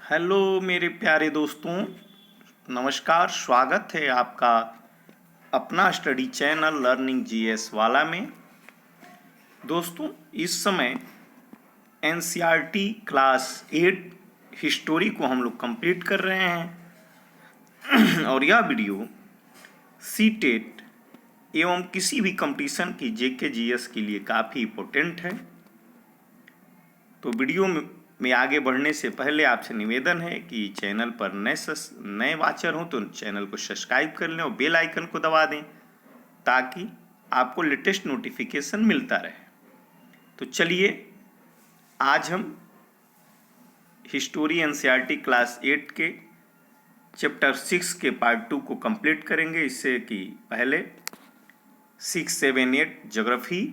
Hello मेरे प्यारे दोस्तों, नमस्कार। स्वागत है आपका अपना स्टडी चैनल लर्निंग जीएस वाला में। दोस्तों, इस समय एनसीईआरटी क्लास 8 हिस्टोरी को हम लोग कंप्लीट कर रहे हैं और यह वीडियो सीटेट एवं किसी भी कंपटीशन की जेके जीएस के लिए काफ़ी इम्पोर्टेंट है। तो वीडियो में आगे बढ़ने से पहले आपसे निवेदन है कि चैनल पर नए वाचर हों तो चैनल को सब्सक्राइब कर लें और बेल आइकन को दबा दें ताकि आपको लेटेस्ट नोटिफिकेशन मिलता रहे। तो चलिए, आज हम हिस्टोरी एनसीईआरटी क्लास 8 के चैप्टर 6 के पार्ट 2 को कंप्लीट करेंगे। इससे कि पहले 6, 7, 8 ज्योग्राफी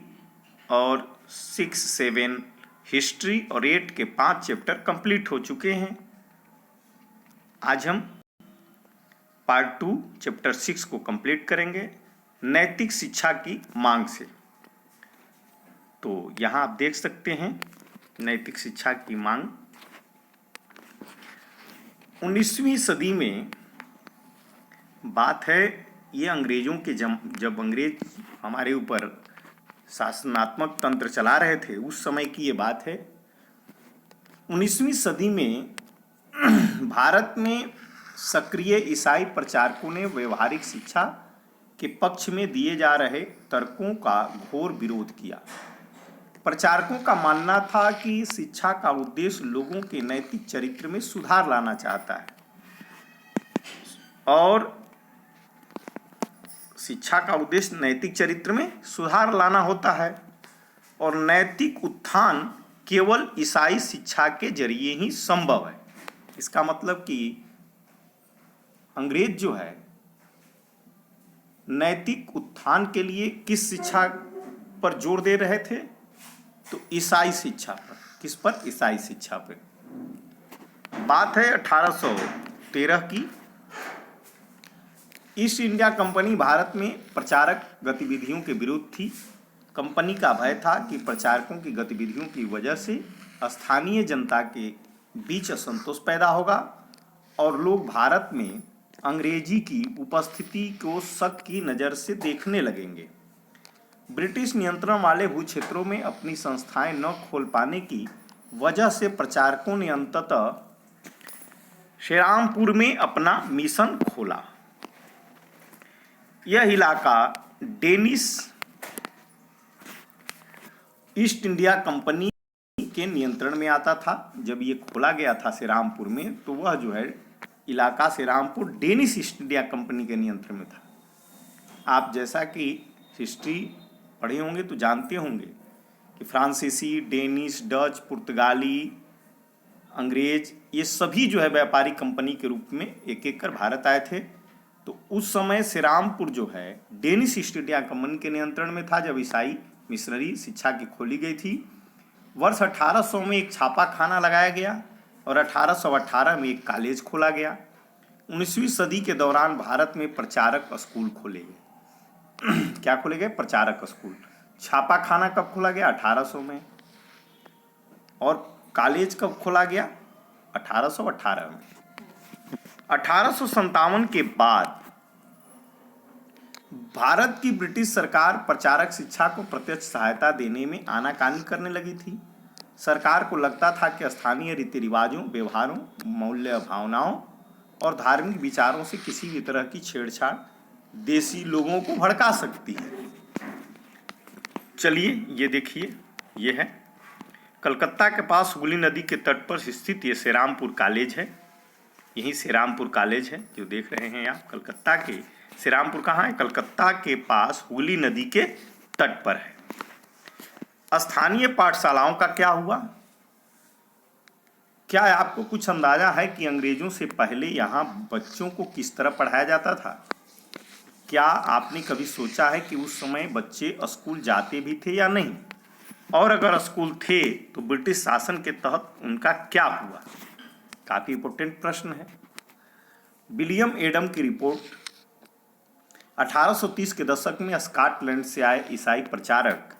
और 6, 7 हिस्ट्री और 8 के 5 चैप्टर कंप्लीट हो चुके हैं। आज हम पार्ट 2 चैप्टर 6 को कंप्लीट करेंगे नैतिक शिक्षा की मांग से। तो यहाँ आप देख सकते हैं नैतिक शिक्षा की मांग। 19वीं सदी में बात है, ये अंग्रेजों के जब अंग्रेज हमारे ऊपर शासनात्मक तंत्र चला रहे थे उस समय की ये बात है। 19वीं सदी में भारत में सक्रिय ईसाई प्रचारकों ने व्यवहारिक शिक्षा के पक्ष में दिए जा रहे तर्कों का घोर विरोध किया। प्रचारकों का मानना था कि शिक्षा का उद्देश्य लोगों के नैतिक चरित्र में सुधार लाना चाहता है और शिक्षा का उद्देश्य नैतिक चरित्र में सुधार लाना होता है और नैतिक उत्थान केवल ईसाई शिक्षा के जरिए ही संभव है। इसका मतलब कि अंग्रेज जो है नैतिक उत्थान के लिए किस शिक्षा पर जोर दे रहे थे? तो ईसाई शिक्षा पर। किस पर? ईसाई शिक्षा पर। बात है 1813 की। ईस्ट इंडिया कंपनी भारत में प्रचारक गतिविधियों के विरुद्ध थी। कंपनी का भय था कि प्रचारकों की गतिविधियों की वजह से स्थानीय जनता के बीच असंतोष पैदा होगा और लोग भारत में अंग्रेजी की उपस्थिति को शक की नज़र से देखने लगेंगे। ब्रिटिश नियंत्रण वाले भूक्षेत्रों में अपनी संस्थाएं न खोल पाने की वजह से प्रचारकों ने अंततः श्रीरामपुर में अपना मिशन खोला। यह इलाका डेनिश ईस्ट इंडिया कंपनी के नियंत्रण में आता था। जब ये खोला गया था श्रीरामपुर में, तो वह जो है इलाका Shrirampur Danish east India company के नियंत्रण में था। आप जैसा कि हिस्ट्री पढ़े होंगे तो जानते होंगे कि फ्रांसीसी, डेनिश, डच, पुर्तगाली, अंग्रेज, ये सभी जो है व्यापारी कंपनी के रूप में एक एक कर भारत आए थे। तो उस समय श्रीरामपुर जो है डेनिश ईस्ट इंडिया कंपनी के नियंत्रण में था जब ईसाई मिशनरी शिक्षा की खोली गई थी। वर्ष 1800 में एक छापा खाना लगाया गया और 1818 में एक कॉलेज खोला गया। 19वीं सदी के दौरान भारत में प्रचारक स्कूल खोले गए। क्या खोले गए? प्रचारक स्कूल। छापा खाना कब खोला गया? 1800 में। और कॉलेज कब खोला गया? 1818 में। 1857 के बाद भारत की ब्रिटिश सरकार प्रचारक शिक्षा को प्रत्यक्ष सहायता देने में आनाकानी करने लगी थी। सरकार को लगता था कि स्थानीय रीति रिवाजों, व्यवहारों, मूल्य भावनाओं और धार्मिक विचारों से किसी भी तरह की छेड़छाड़ देसी लोगों को भड़का सकती है। चलिए ये देखिए, ये है कलकत्ता के पास हुगली नदी के तट पर स्थित ये श्रीरामपुर कॉलेज है। यही श्रीरामपुर कॉलेज है जो देख रहे हैं आप। कलकत्ता के श्रीरामपुर कहाँ है? कलकत्ता के पास हुगली नदी के तट पर है। स्थानीय पाठशालाओं का क्या हुआ? क्या आपको कुछ अंदाजा है कि अंग्रेजों से पहले यहाँ बच्चों को किस तरह पढ़ाया जाता था? क्या आपने कभी सोचा है कि उस समय बच्चे स्कूल जाते भी थे या नहीं? और अगर स्कूल थे तो ब्रिटिश शासन के तहत उनका क्या हुआ? काफी इंपॉर्टेंट प्रश्न है। विलियम एडम की रिपोर्ट 1830 के दशक में स्कॉटलैंड से आए ईसाई प्रचारक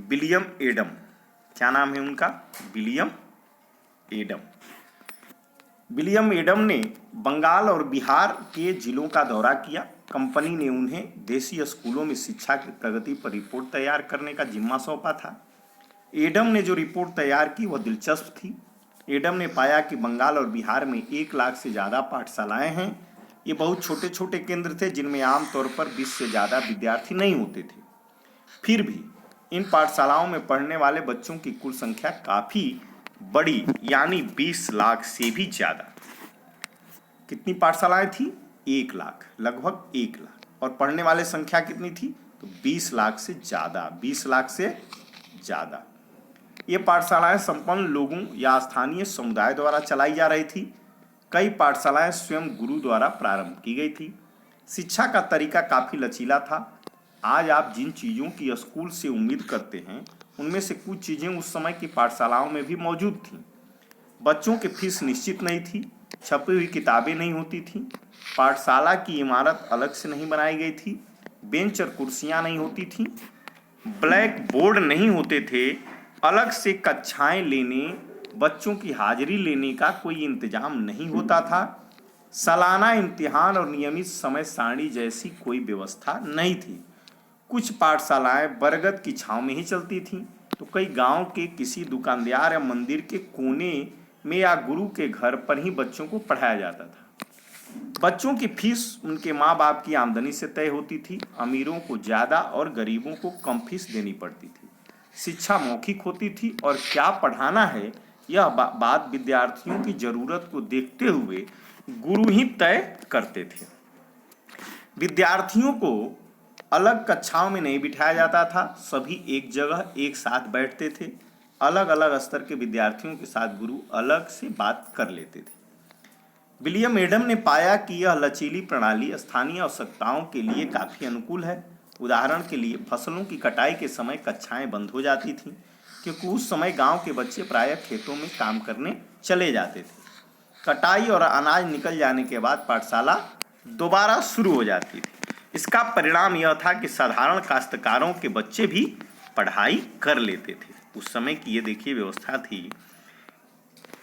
विलियम एडम, क्या नाम है उनका? William Adam. विलियम एडम ने बंगाल और बिहार के जिलों का दौरा किया। कंपनी ने उन्हें देसी स्कूलों में शिक्षा की प्रगति पर रिपोर्ट तैयार करने का जिम्मा सौंपा था। एडम ने जो रिपोर्ट तैयार की वह दिलचस्प थी। एडम ने पाया कि बंगाल और बिहार में 1 लाख से ज़्यादा पाठशालाएं हैं। ये बहुत छोटे छोटे केंद्र थे जिनमें आमतौर पर 20 से ज़्यादा विद्यार्थी नहीं होते थे। फिर भी इन पाठशालाओं में पढ़ने वाले बच्चों की कुल संख्या काफ़ी बड़ी, यानी 20 लाख से भी ज़्यादा। कितनी पाठशालाएं थी? 1 लाख, लगभग 1 लाख। और पढ़ने वाले संख्या कितनी थी? तो 20 लाख से ज़्यादा, 20 लाख से ज़्यादा। ये पाठशालाएं संपन्न लोगों या स्थानीय समुदाय द्वारा चलाई जा रही थी। कई पाठशालाएं स्वयं गुरु द्वारा प्रारंभ की गई थी। शिक्षा का तरीका काफ़ी लचीला था। आज आप जिन चीज़ों की स्कूल से उम्मीद करते हैं उनमें से कुछ चीज़ें उस समय की पाठशालाओं में भी मौजूद थीं। बच्चों की फीस निश्चित नहीं थी, छपी हुई किताबें नहीं होती थीं, पाठशाला की इमारत अलग से नहीं बनाई गई थी, बेंच और कुर्सियाँ नहीं होती थीं, ब्लैक बोर्ड नहीं होते थे, अलग से कक्षाएं लेने, बच्चों की हाजिरी लेने का कोई इंतजाम नहीं होता था। सालाना इम्तिहान और नियमित समय सारणी जैसी कोई व्यवस्था नहीं थी। कुछ पाठशालाएं बरगद की छांव में ही चलती थीं, तो कई गांव के किसी दुकानदार या मंदिर के कोने में या गुरु के घर पर ही बच्चों को पढ़ाया जाता था। बच्चों की फीस उनके माँ बाप की आमदनी से तय होती थी। अमीरों को ज़्यादा और गरीबों को कम फीस देनी पड़ती थी। शिक्षा मौखिक होती थी और क्या पढ़ाना है यह बात विद्यार्थियों की ज़रूरत को देखते हुए गुरु ही तय करते थे। विद्यार्थियों को अलग कक्षाओं में नहीं बिठाया जाता था, सभी एक जगह एक साथ बैठते थे। अलग अलग स्तर के विद्यार्थियों के साथ गुरु अलग से बात कर लेते थे। विलियम एडम ने पाया कि यह लचीली प्रणाली स्थानीय आवश्यकताओं के लिए काफ़ी अनुकूल है। उदाहरण के लिए फसलों की कटाई के समय कक्षाएं बंद हो जाती थीं, क्योंकि उस समय गांव के बच्चे प्रायः खेतों में काम करने चले जाते थे। कटाई और अनाज निकल जाने के बाद पाठशाला दोबारा शुरू हो जाती थी। इसका परिणाम यह था कि साधारण काश्तकारों के बच्चे भी पढ़ाई कर लेते थे। उस समय की ये देखिए व्यवस्था थी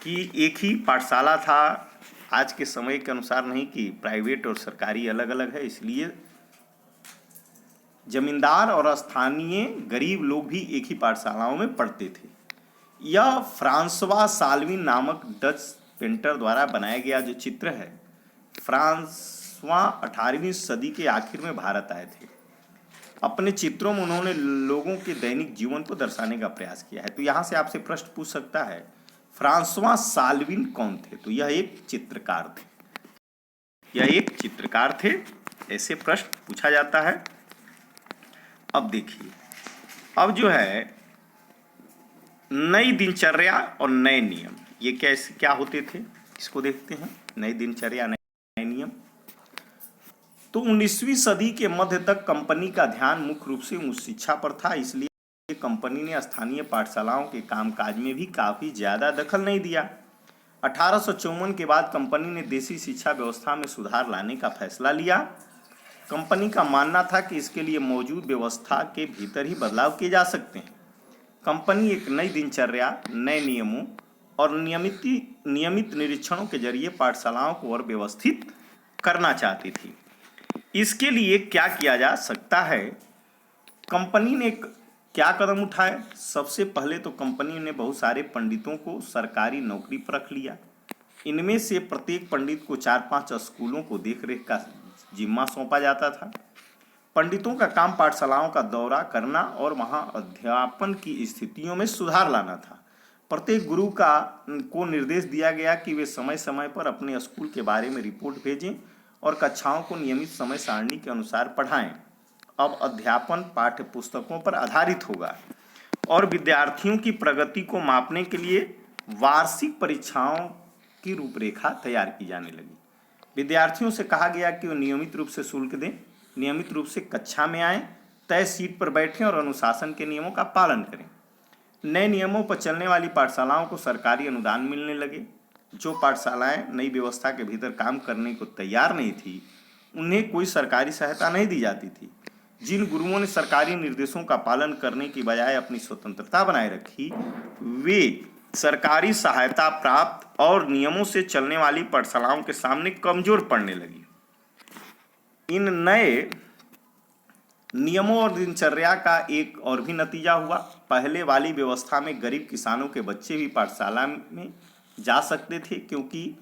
कि एक ही पाठशाला था। आज के समय के अनुसार नहीं कि प्राइवेट और सरकारी अलग अलग है, इसलिए जमींदार और स्थानीय गरीब लोग भी एक ही पाठशालाओं में पढ़ते थे। यह फ्रांसवा साल्विन नामक डच पेंटर द्वारा बनाया गया जो चित्र है। फ्रांसवा 18वीं सदी के आखिर में भारत आए थे। अपने चित्रों में उन्होंने लोगों के दैनिक जीवन को दर्शाने का प्रयास किया है। तो यहाँ से आपसे प्रश्न पूछ सकता है, फ्रांसवा साल्विन कौन थे? तो यह एक चित्रकार थे। यह एक चित्रकार थे, ऐसे प्रश्न पूछा जाता है। अब देखिए, अब जो है नई दिनचर्या और नए नियम, ये कैसे क्या होते थे इसको देखते हैं। नई दिनचर्या, नए नियम। तो 19वीं सदी के मध्य तक कंपनी का ध्यान मुख्य रूप से उच्च शिक्षा पर था, इसलिए कंपनी ने स्थानीय पाठशालाओं के कामकाज में भी काफ़ी ज़्यादा दखल नहीं दिया। 1854 के बाद कंपनी ने देसी शिक्षा व्यवस्था में सुधार लाने का फैसला लिया। कंपनी का मानना था कि इसके लिए मौजूद व्यवस्था के भीतर ही बदलाव किए जा सकते हैं। कंपनी एक नई दिनचर्या, नए नियमों और नियमित निरीक्षणों के जरिए पाठशालाओं को और व्यवस्थित करना चाहती थी। इसके लिए क्या किया जा सकता है? कंपनी ने क्या कदम उठाए? सबसे पहले तो कंपनी ने बहुत सारे पंडितों को सरकारी नौकरी पर रख लिया। इनमें से प्रत्येक पंडित को 4-5 स्कूलों को देखरेख का जिम्मा सौंपा जाता था। पंडितों का काम पाठशालाओं का दौरा करना और वहां अध्यापन की स्थितियों में सुधार लाना था। प्रत्येक गुरु को निर्देश दिया गया कि वे समय समय पर अपने स्कूल के बारे में रिपोर्ट भेजें और कक्षाओं को नियमित समय सारणी के अनुसार पढ़ाएं। अब अध्यापन पाठ्य पुस्तकों पर आधारित होगा और विद्यार्थियों की प्रगति को मापने के लिए वार्षिक परीक्षाओं की रूपरेखा तैयार की जाने लगी। विद्यार्थियों से कहा गया कि वे नियमित रूप से शुल्क दें, नियमित रूप से कक्षा में आएं, तय सीट पर बैठें और अनुशासन के नियमों का पालन करें। नए नियमों पर चलने वाली पाठशालाओं को सरकारी अनुदान मिलने लगे। जो पाठशालाएं नई व्यवस्था के भीतर काम करने को तैयार नहीं थी, उन्हें कोई सरकारी सहायता नहीं दी जाती थी। जिन गुरुओं ने सरकारी निर्देशों का पालन करने की बजाय अपनी स्वतंत्रता बनाए रखी, वे सरकारी सहायता प्राप्त और नियमों से चलने वाली पाठशालाओं के सामने कमजोर पड़ने लगी। इन नए नियमों और दिनचर्या का एक और भी नतीजा हुआ। पहले वाली व्यवस्था में गरीब किसानों के बच्चे भी पाठशाला में जा सकते थे, क्योंकि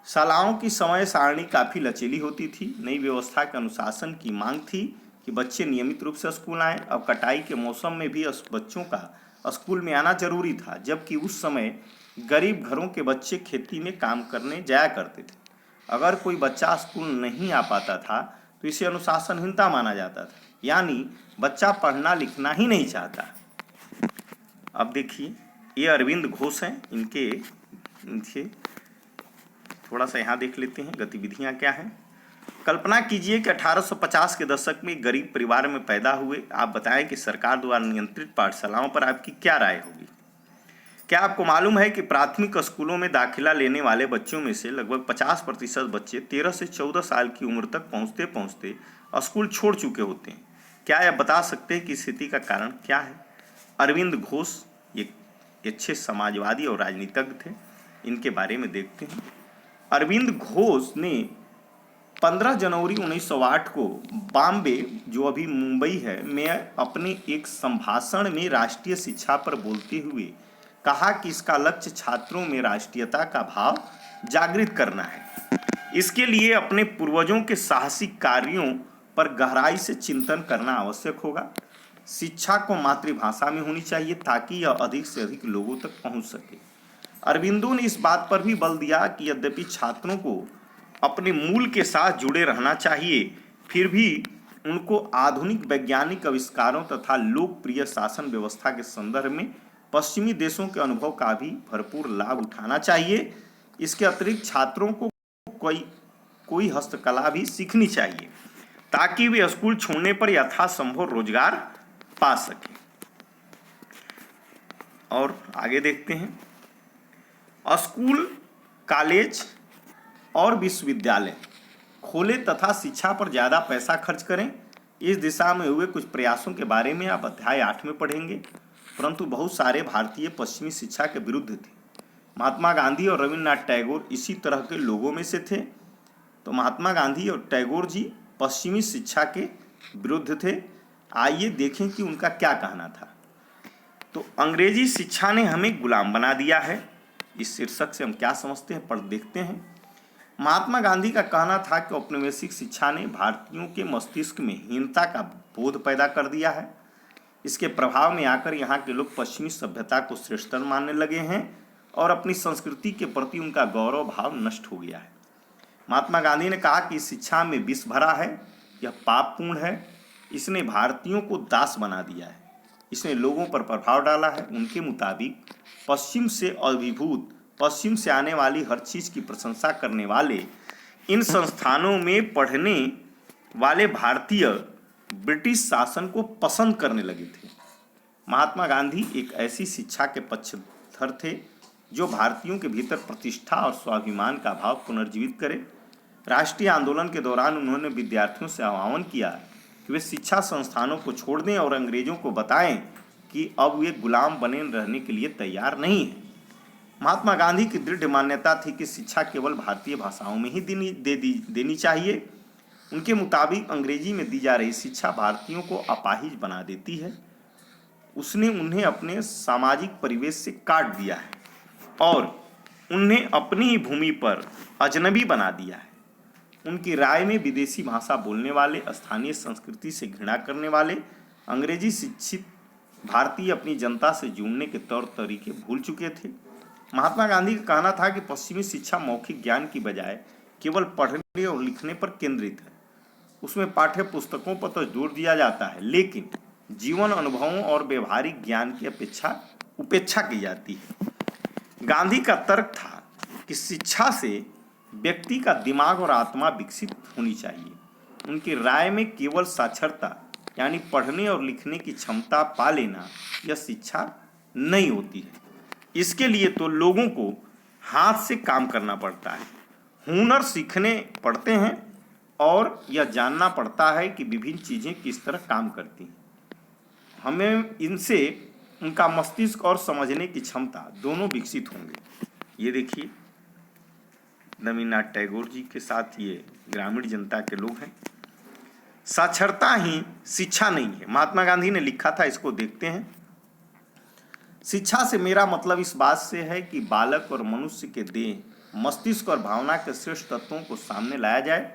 शालाओं की समय सारणी काफ़ी लचीली होती थी। नई व्यवस्था के अनुशासन की मांग थी कि बच्चे नियमित रूप से स्कूल आएँ। अब कटाई के मौसम में भी बच्चों का स्कूल में आना जरूरी था, जबकि उस समय गरीब घरों के बच्चे खेती में काम करने जाया करते थे। अगर कोई बच्चा स्कूल नहीं आ पाता था तो इसे अनुशासनहीनता माना जाता था, यानी बच्चा पढ़ना लिखना ही नहीं चाहता। अब देखिए, ये अरविंद घोष हैं। इनके थोड़ा सा यहाँ देख लेते हैं गतिविधियाँ क्या हैं। कल्पना कीजिए कि 1850 के दशक में गरीब परिवार में पैदा हुए। आप बताएं कि सरकार द्वारा नियंत्रित पाठशालाओं पर आपकी क्या राय होगी। क्या आपको मालूम है कि प्राथमिक स्कूलों में दाखिला लेने वाले बच्चों में से लगभग 50% बच्चे 13 से 14 साल की उम्र तक पहुँचते पहुँचते स्कूल छोड़ चुके होते हैं। क्या आप बता सकते हैं कि स्थिति का कारण क्या है। अरविंद घोष एक अच्छे समाजवादी और राजनीतिज्ञ थे। इनके बारे में देखते हैं। अरविंद घोष ने 15 जनवरी 1908 को बॉम्बे, जो अभी मुंबई है, में अपने एक संभाषण में राष्ट्रीय शिक्षा पर बोलते हुए कहा कि इसका लक्ष्य छात्रों में राष्ट्रीयता का भाव जागृत करना है। इसके लिए अपने पूर्वजों के साहसिक कार्यों पर गहराई से चिंतन करना आवश्यक होगा। शिक्षा को मातृभाषा में होनी चाहिए ताकि यह अधिक से अधिक लोगों तक पहुंच सके। अरविंदो ने इस बात पर भी बल दिया कि यद्यपि छात्रों को अपने मूल के साथ जुड़े रहना चाहिए, फिर भी उनको आधुनिक वैज्ञानिक आविष्कारों तथा लोकप्रिय शासन व्यवस्था के संदर्भ में पश्चिमी देशों के अनुभव का भी भरपूर लाभ उठाना चाहिए। इसके अतिरिक्त छात्रों को कोई हस्तकला भी सीखनी चाहिए ताकि वे स्कूल छोड़ने पर यथासंभव रोजगार पा सकें। और आगे देखते हैं। स्कूल, कॉलेज और विश्वविद्यालय खोले तथा शिक्षा पर ज़्यादा पैसा खर्च करें। इस दिशा में हुए कुछ प्रयासों के बारे में आप अध्याय 8 में पढ़ेंगे, परंतु बहुत सारे भारतीय पश्चिमी शिक्षा के विरुद्ध थे। महात्मा गांधी और रविन्द्रनाथ टैगोर इसी तरह के लोगों में से थे। तो महात्मा गांधी और टैगोर जी पश्चिमी शिक्षा के विरुद्ध थे। आइए देखें कि उनका क्या कहना था। तो अंग्रेजी शिक्षा ने हमें गुलाम बना दिया है, इस शीर्षक से हम क्या समझते हैं पढ़ देखते हैं। महात्मा गांधी का कहना था कि औपनिवेशिक शिक्षा ने भारतीयों के मस्तिष्क में हीनता का बोध पैदा कर दिया है। इसके प्रभाव में आकर यहाँ के लोग पश्चिमी सभ्यता को श्रेष्ठतर मानने लगे हैं और अपनी संस्कृति के प्रति उनका गौरव भाव नष्ट हो गया है। महात्मा गांधी ने कहा कि इस शिक्षा में विष भरा है, यह पापपूर्ण है, इसने भारतीयों को दास बना दिया है, इसने लोगों पर प्रभाव डाला है। उनके मुताबिक पश्चिम से अभिभूत, पश्चिम से आने वाली हर चीज़ की प्रशंसा करने वाले इन संस्थानों में पढ़ने वाले भारतीय ब्रिटिश शासन को पसंद करने लगे थे। महात्मा गांधी एक ऐसी शिक्षा के पक्षधर थे जो भारतीयों के भीतर प्रतिष्ठा और स्वाभिमान का भाव पुनर्जीवित करे। राष्ट्रीय आंदोलन के दौरान उन्होंने विद्यार्थियों से आह्वान किया कि वे शिक्षा संस्थानों को छोड़ दें और अंग्रेजों को बताएं कि अब वे गुलाम बने रहने के लिए तैयार नहीं हैं। महात्मा गांधी की दृढ़ मान्यता थी कि शिक्षा केवल भारतीय भाषाओं में ही देनी चाहिए। उनके मुताबिक अंग्रेजी में दी जा रही शिक्षा भारतीयों को अपाहिज बना देती है। उसने उन्हें अपने सामाजिक परिवेश से काट दिया है और उन्हें अपनी ही भूमि पर अजनबी बना दिया है। उनकी राय में विदेशी भाषा बोलने वाले, स्थानीय संस्कृति से घृणा करने वाले अंग्रेजी शिक्षित भारतीय अपनी जनता से जुड़ने के तौर तरीके भूल चुके थे। महात्मा गांधी का कहना था कि पश्चिमी शिक्षा मौखिक ज्ञान की बजाय केवल पढ़ने और लिखने पर केंद्रित है। उसमें पाठ्य पुस्तकों पर तो जोर दिया जाता है, लेकिन जीवन अनुभवों और व्यवहारिक ज्ञान की उपेक्षा की जाती है। गांधी का तर्क था कि शिक्षा से व्यक्ति का दिमाग और आत्मा विकसित होनी चाहिए। उनकी राय में केवल साक्षरता यानी पढ़ने और लिखने की क्षमता पा लेना यह शिक्षा नहीं होती है। इसके लिए तो लोगों को हाथ से काम करना पड़ता है, हुनर सीखने पड़ते हैं और यह जानना पड़ता है कि विभिन्न चीज़ें किस तरह काम करती हैं। हमें इनसे उनका मस्तिष्क और समझने की क्षमता दोनों विकसित होंगे। ये देखिए रवीन्द्रनाथ टैगोर जी के साथ ये ग्रामीण जनता के लोग हैं। साक्षरता ही शिक्षा नहीं है, महात्मा गांधी ने लिखा था, इसको देखते हैं। शिक्षा से मेरा मतलब इस बात से है कि बालक और मनुष्य के देह, मस्तिष्क और भावना के श्रेष्ठ तत्वों को सामने लाया जाए।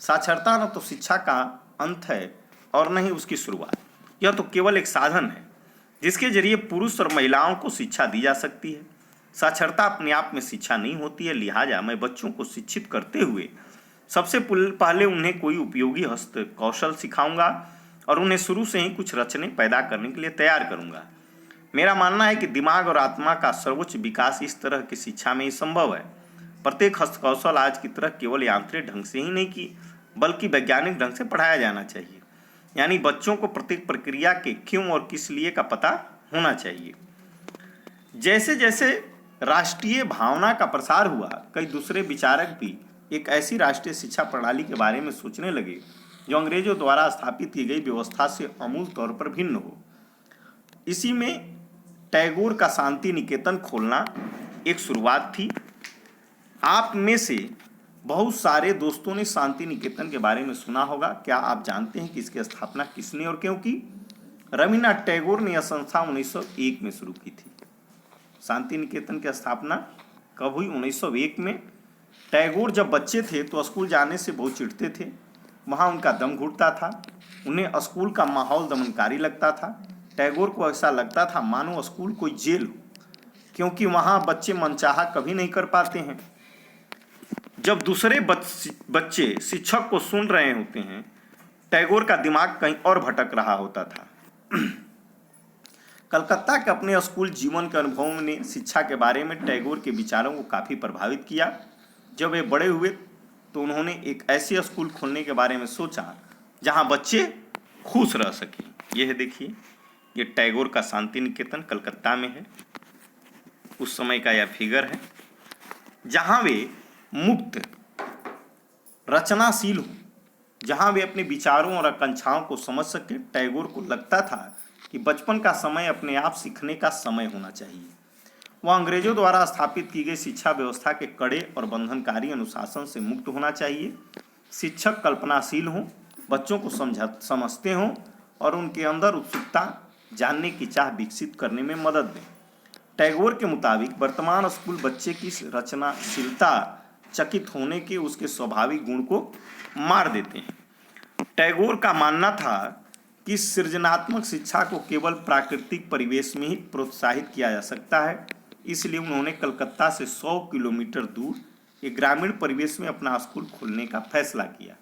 साक्षरता न तो शिक्षा का अंत है और न ही उसकी शुरुआत। यह तो केवल एक साधन है जिसके जरिए पुरुष और महिलाओं को शिक्षा दी जा सकती है। साक्षरता अपने आप में शिक्षा नहीं होती है, लिहाजा मैं बच्चों को शिक्षित करते हुए सबसे पहले उन्हें कोई उपयोगी हस्त कौशल सिखाऊंगा और उन्हें शुरू से ही कुछ रचने पैदा करने के लिए तैयार करूंगा। मेरा मानना है कि दिमाग और आत्मा का सर्वोच्च विकास इस तरह की शिक्षा में ही संभव है। प्रत्येक हस्त कौशल आज की तरह केवल यांत्रिक ढंग से ही नहीं की बल्कि वैज्ञानिक ढंग से पढ़ाया जाना चाहिए। यानी बच्चों को प्रत्येक प्रक्रिया के क्यों और किस लिए का पता होना चाहिए। जैसे जैसे राष्ट्रीय भावना का प्रसार हुआ, कई दूसरे विचारक भी एक ऐसी राष्ट्रीय शिक्षा प्रणाली के बारे में सोचने लगे जो अंग्रेजों द्वारा स्थापित की गई व्यवस्था से आमूल तौर पर भिन्न हो। इसी में टैगोर का शांति निकेतन खोलना एक शुरुआत थी। आप में से बहुत सारे दोस्तों ने शांति निकेतन के बारे में सुना होगा। क्या आप जानते हैं कि इसकी स्थापना किसने और क्यों की? रवीन्द्रनाथ टैगोर ने यह संस्था 1901 में शुरू की थी। शांति निकेतन की स्थापना कब हुई? 1901 में। टैगोर जब बच्चे थे तो स्कूल जाने से बहुत चिढ़ते थे। वहाँ उनका दम घुटता था। उन्हें स्कूल का माहौल दमनकारी लगता था। टैगोर को ऐसा लगता था मानो स्कूल कोई जेल हो, क्योंकि वहाँ बच्चे मनचाहा कभी नहीं कर पाते हैं। जब दूसरे बच्चे शिक्षक को सुन रहे होते हैं, टैगोर का दिमाग कहीं और भटक रहा होता था। कलकत्ता के अपने स्कूल जीवन के अनुभवों ने शिक्षा के बारे में टैगोर के विचारों को काफ़ी प्रभावित किया। जब वे बड़े हुए तो उन्होंने एक ऐसे स्कूल खोलने के बारे में सोचा जहां बच्चे खुश रह सकें। यह देखिए, ये टैगोर का शांति निकेतन कलकत्ता में है। उस समय का यह फिगर है, जहां वे मुक्त रचनाशील हो, जहां वे अपने विचारों और आकांक्षाओं को समझ सके। टैगोर को लगता था कि बचपन का समय अपने आप सीखने का समय होना चाहिए। वह अंग्रेजों द्वारा स्थापित की गई शिक्षा व्यवस्था के कड़े और बंधनकारी अनुशासन से मुक्त होना चाहिए। शिक्षक कल्पनाशील हों, बच्चों को समझते हों और उनके अंदर उत्सुकता, जानने की चाह विकसित करने में मदद दें। टैगोर के मुताबिक वर्तमान स्कूल बच्चे की रचनाशीलता, चकित होने के उसके स्वाभाविक गुण को मार देते हैं। टैगोर का मानना था कि सृजनात्मक शिक्षा को केवल प्राकृतिक परिवेश में ही प्रोत्साहित किया जा सकता है। इसलिए उन्होंने कलकत्ता से 100 किलोमीटर दूर एक ग्रामीण परिवेश में अपना स्कूल खोलने का फैसला किया।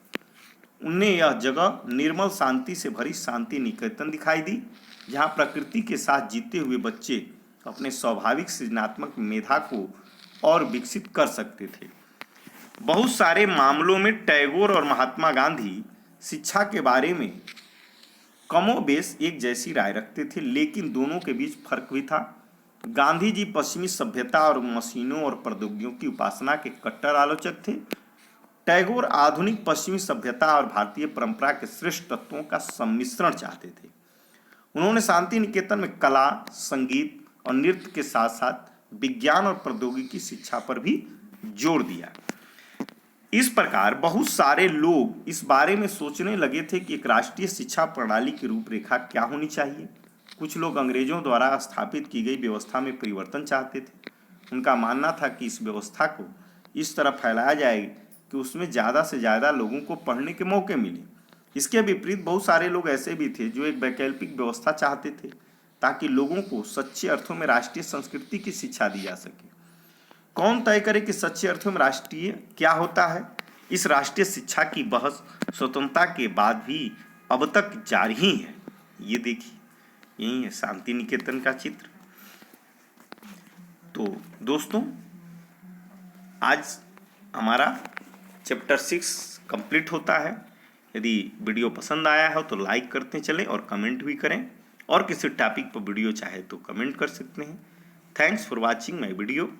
उन्हें यह जगह निर्मल शांति से भरी शांति निकेतन दिखाई दी, जहाँ प्रकृति के साथ जीते हुए बच्चे अपने स्वाभाविक सृजनात्मक मेधा को और विकसित कर सकते थे। बहुत सारे मामलों में टैगोर और महात्मा गांधी शिक्षा के बारे में कमोबेश एक जैसी राय रखते थे, लेकिन दोनों के बीच फर्क भी था। गांधी जी पश्चिमी सभ्यता और मशीनों और प्रौद्योगिकियों की उपासना के कट्टर आलोचक थे। टैगोर आधुनिक पश्चिमी सभ्यता और भारतीय परंपरा के श्रेष्ठ तत्वों का सम्मिश्रण चाहते थे। उन्होंने शांति निकेतन में कला, संगीत और नृत्य के साथ साथ विज्ञान और प्रौद्योगिकी शिक्षा पर भी जोर दिया। इस प्रकार बहुत सारे लोग इस बारे में सोचने लगे थे कि एक राष्ट्रीय शिक्षा प्रणाली की रूपरेखा क्या होनी चाहिए। कुछ लोग अंग्रेजों द्वारा स्थापित की गई व्यवस्था में परिवर्तन चाहते थे। उनका मानना था कि इस व्यवस्था को इस तरह फैलाया जाए कि उसमें ज़्यादा से ज़्यादा लोगों को पढ़ने के मौके मिले। इसके विपरीत बहुत सारे लोग ऐसे भी थे जो एक वैकल्पिक व्यवस्था चाहते थे, ताकि लोगों को सच्चे अर्थों में राष्ट्रीय संस्कृति की शिक्षा दी जा सके। कौन तय करे कि सच्चे अर्थों में राष्ट्रीय क्या होता है? इस राष्ट्रीय शिक्षा की बहस स्वतंत्रता के बाद भी अब तक जारी ही है। ये देखिए, यही है शांति निकेतन का चित्र। तो दोस्तों, आज हमारा चैप्टर 6 कंप्लीट होता है। यदि वीडियो पसंद आया हो तो लाइक करते चलें और कमेंट भी करें, और किसी टॉपिक पर वीडियो चाहे तो कमेंट कर सकते हैं। Thanks for watching my video.